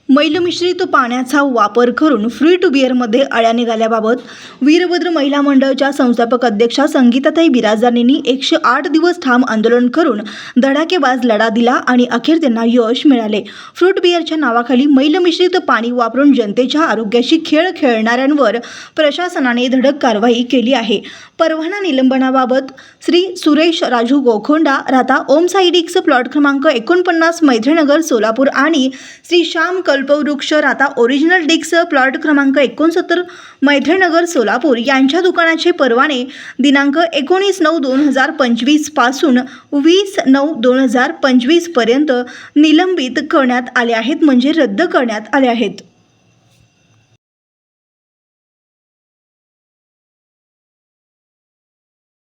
मैलमिश्रित पाण्याचा वापर करून फ्रूट बिअरमध्ये अळ्या निघाल्याबाबत वीरभद्र महिला मंडळाच्या संस्थापक अध्यक्षा संगीताताई बिराजदार यांनी 108 दिवस ठाम आंदोलन करून धडाकेबाज लढा दिला आणि अखेर त्यांना यश मिळाले। फ्रूट बिअरच्या नावाखाली मैलमिश्रित पाणी वापरून जनतेच्या आरोग्याशी खेळ खेळणाऱ्यांवर प्रशासनाने धडक कारवाई केली आहे। परवाना निलंबनाबाबत श्री सुरेश राजू गोखोंडा राहता ओम साई डिक्स प्लॉट क्रमांक 49 मैत्रीनगर सोलापूर आणि श्री श्याम कल्पवृक्ष राहता ओरिजिनल डिक्स प्लॉट क्रमांक 69 मैत्रीनगर सोलापूर यांच्या दुकानाचे परवाने दिनांक 19/9/2025 पासून 20/9/2025 पर्यंत निलंबित करण्यात आले आहेत, म्हणजे रद्द करण्यात आले आहेत।